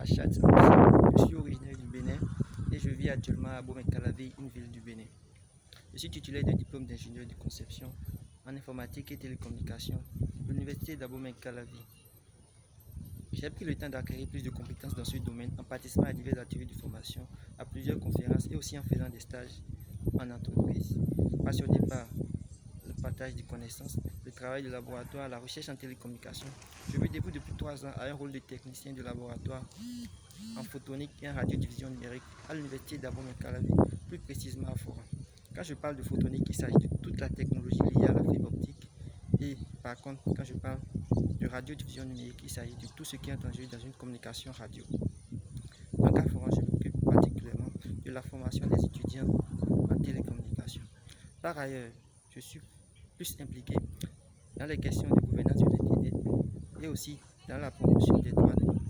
Rachat, je suis originaire du Bénin et je vis actuellement à Abomey-Calavi, une ville du Bénin. Je suis titulaire d'un diplôme d'ingénieur de conception en informatique et télécommunication de l'université d'Abomey-Calavi. J'ai pris le temps d'acquérir plus de compétences dans ce domaine en participant à divers ateliers de formation, à plusieurs conférences et aussi en faisant des stages en entreprise. Passionné par le partage de connaissances, le travail de laboratoire, la recherche en télécommunication, je me débrouille depuis 3 ans à un rôle de technicien de laboratoire en photonique et en radiodiffusion numérique à l'université d'Abomey-Calavi, plus précisément à Forum. Quand je parle de photonique, il s'agit de toute la technologie liée à la fibre optique. Et par contre, quand je parle de radiodiffusion numérique, il s'agit de tout ce qui est en jeu dans une communication radio. Donc à Forum, je m'occupe particulièrement de la formation des étudiants en télécommunication. Par ailleurs, je suis plus impliqué dans les questions de gouvernance de l'Internet et aussi dans la promotion des droits de l'homme.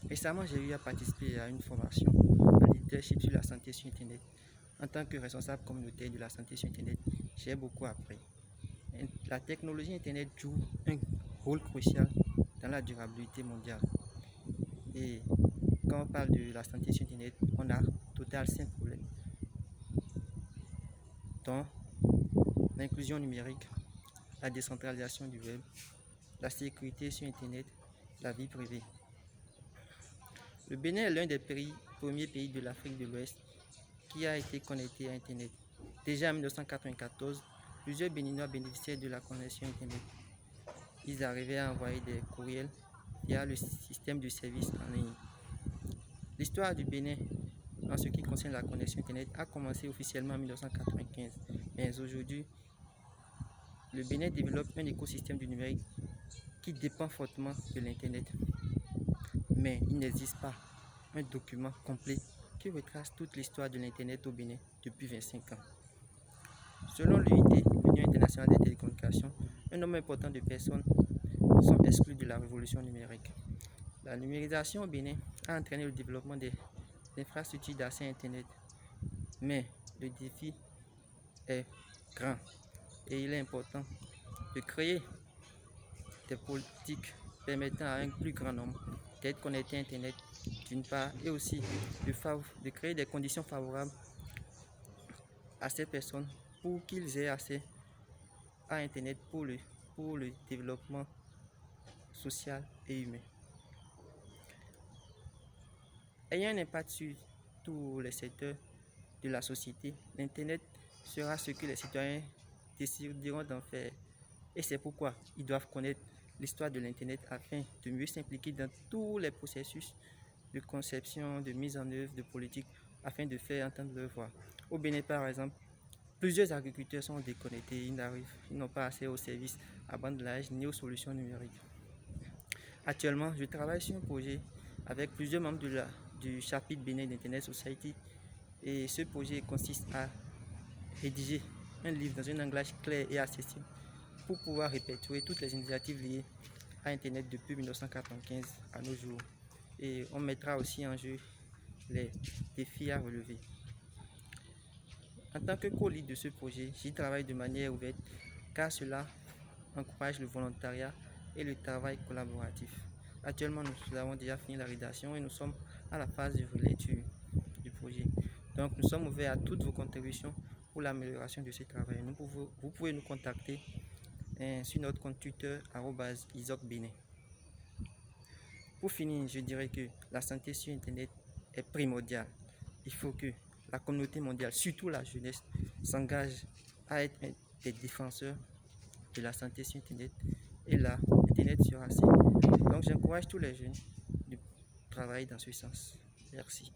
Récemment, j'ai eu à participer à une formation en leadership sur la santé sur Internet. En tant que responsable communautaire de la santé sur Internet, j'ai beaucoup appris. La technologie Internet joue un rôle crucial dans la durabilité mondiale. Et quand on parle de la santé sur Internet, on a total 5 problèmes, dont l'inclusion numérique, la décentralisation du web, la sécurité sur Internet, la vie privée. Le Bénin est l'un des premiers pays de l'Afrique de l'Ouest qui a été connecté à Internet. Déjà en 1994, plusieurs Béninois bénéficiaient de la connexion Internet. Ils arrivaient à envoyer des courriels via le système de services en ligne. L'histoire du Bénin en ce qui concerne la connexion Internet a commencé officiellement en 1995. Mais aujourd'hui, le Bénin développe un écosystème du numérique qui dépend fortement de l'Internet. Mais il n'existe pas un document complet qui retrace toute l'histoire de l'Internet au Bénin depuis 25 ans. Selon l'UIT, l'Union internationale des télécommunications, un nombre important de personnes sont exclues de la révolution numérique. La numérisation au Bénin a entraîné le développement des infrastructures d'accès à Internet. Mais le défi est grand et il est important de créer des politiques permettant à un plus grand nombre d'être connectés à Internet d'une part et aussi de créer des conditions favorables à ces personnes pour qu'ils aient accès à Internet pour le développement social et humain. Ayant un impact sur tous les secteurs de la société, l'Internet sera ce que les citoyens décideront d'en faire. Et c'est pourquoi ils doivent connaître l'histoire de l'Internet afin de mieux s'impliquer dans tous les processus de conception, de mise en œuvre de politiques afin de faire entendre leur voix. Au Bénin, par exemple, plusieurs agriculteurs sont déconnectés, ils n'ont pas accès aux services à bande large ni aux solutions numériques. Actuellement, je travaille sur un projet avec plusieurs membres du chapitre Bénin d'Internet Society et ce projet consiste à rédiger un livre dans un langage clair et accessible pour pouvoir répertorier toutes les initiatives liées à Internet depuis 1995 à nos jours. Et on mettra aussi en jeu les défis à relever. En tant que co-lead de ce projet, j'y travaille de manière ouverte car cela encourage le volontariat et le travail collaboratif. Actuellement, nous avons déjà fini la rédaction et nous sommes à la phase de relecture du projet. Donc, nous sommes ouverts à toutes vos contributions pour l'amélioration de ce travail. Vous pouvez nous contacter sur notre compte Twitter @isocbenin. Pour finir, je dirais que la santé sur Internet est primordiale. Il faut que la communauté mondiale, surtout la jeunesse, s'engage à être des défenseurs de la santé sur Internet. Et là, Internet sera assez. Donc j'encourage tous les jeunes de travailler dans ce sens. Merci.